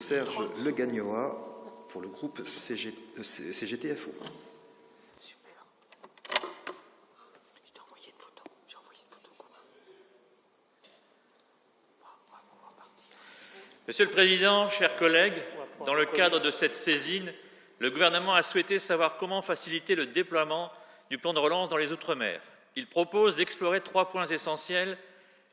Serge Le Gagnoa pour le groupe CGT-FO. Monsieur le Président, chers collègues, dans le cadre de cette saisine, le Gouvernement a souhaité savoir comment faciliter le déploiement du plan de relance dans les Outre-mer. Il propose d'explorer 3 points essentiels: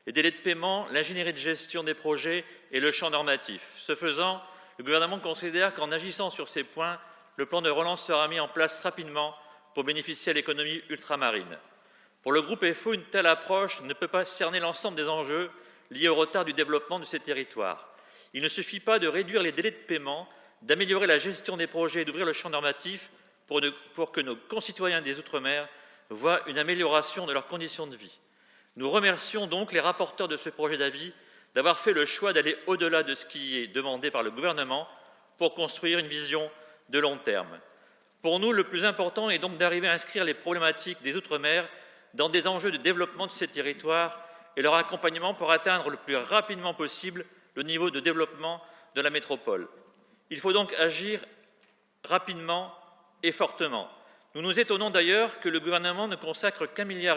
les délais de paiement, l'ingénierie de gestion des projets et le champ normatif. Ce faisant, le Gouvernement considère qu'en agissant sur ces points, le plan de relance sera mis en place rapidement pour bénéficier à l'économie ultramarine. Pour le groupe FO, une telle approche ne peut pas cerner l'ensemble des enjeux liés au retard du développement de ces territoires. Il ne suffit pas de réduire les délais de paiement, d'améliorer la gestion des projets et d'ouvrir le champ normatif pour que nos concitoyens des Outre-mer voient une amélioration de leurs conditions de vie. Nous remercions donc les rapporteurs de ce projet d'avis d'avoir fait le choix d'aller au-delà de ce qui est demandé par le Gouvernement pour construire une vision de long terme. Pour nous, le plus important est donc d'arriver à inscrire les problématiques des Outre-mer dans des enjeux de développement de ces territoires et leur accompagnement pour atteindre le plus rapidement possible le niveau de développement de la métropole. Il faut donc agir rapidement et fortement. Nous nous étonnons d'ailleurs que le Gouvernement ne consacre qu'1,5 milliard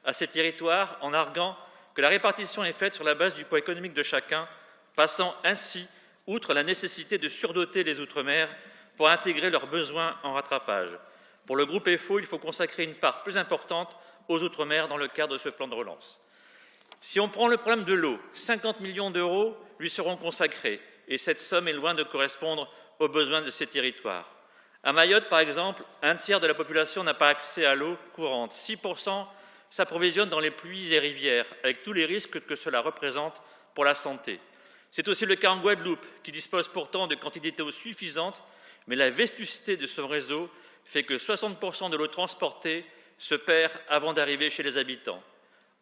à ces territoires en arguant que la répartition est faite sur la base du poids économique de chacun, passant ainsi outre la nécessité de surdoter les Outre-mer pour intégrer leurs besoins en rattrapage. Pour le groupe FO, il faut consacrer une part plus importante aux Outre-mer dans le cadre de ce plan de relance. Si on prend le problème de l'eau, 50 millions d'euros lui seront consacrés et cette somme est loin de correspondre aux besoins de ces territoires. À Mayotte, par exemple, 1/3 de la population n'a pas accès à l'eau courante. 6% s'approvisionnent dans les pluies et rivières, avec tous les risques que cela représente pour la santé. C'est aussi le cas en Guadeloupe, qui dispose pourtant de quantités d'eau suffisantes, mais la vétusté de ce réseau fait que 60% de l'eau transportée se perd avant d'arriver chez les habitants.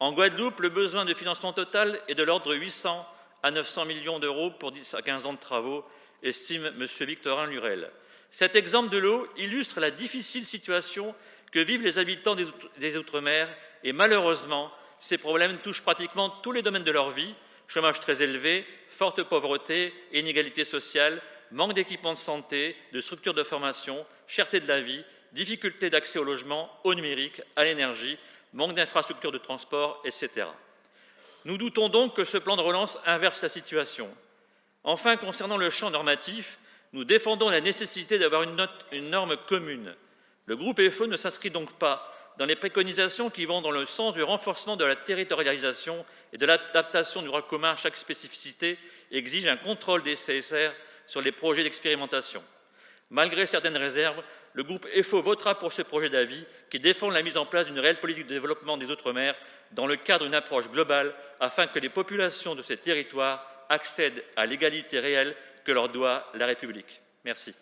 En Guadeloupe, le besoin de financement total est de l'ordre de 800 à 900 millions d'euros pour 10 à 15 ans de travaux, estime M. Victorin Lurel. Cet exemple de l'eau illustre la difficile situation que vivent les habitants des Outre-mer et malheureusement, ces problèmes touchent pratiquement tous les domaines de leur vie: chômage très élevé, forte pauvreté, inégalité sociale, manque d'équipements de santé, de structures de formation, cherté de la vie, difficulté d'accès au logement, au numérique, à l'énergie, manque d'infrastructures de transport, etc. Nous doutons donc que ce plan de relance inverse la situation. Enfin, concernant le champ normatif, nous défendons la nécessité d'avoir une norme commune. Le groupe FO ne s'inscrit donc pas dans les préconisations qui vont dans le sens du renforcement de la territorialisation et de l'adaptation du droit commun à chaque spécificité et exige un contrôle des CSR sur les projets d'expérimentation. Malgré certaines réserves, le groupe FO votera pour ce projet d'avis qui défend la mise en place d'une réelle politique de développement des Outre-mer dans le cadre d'une approche globale afin que les populations de ces territoires accèdent à l'égalité réelle que leur doit la République. Merci.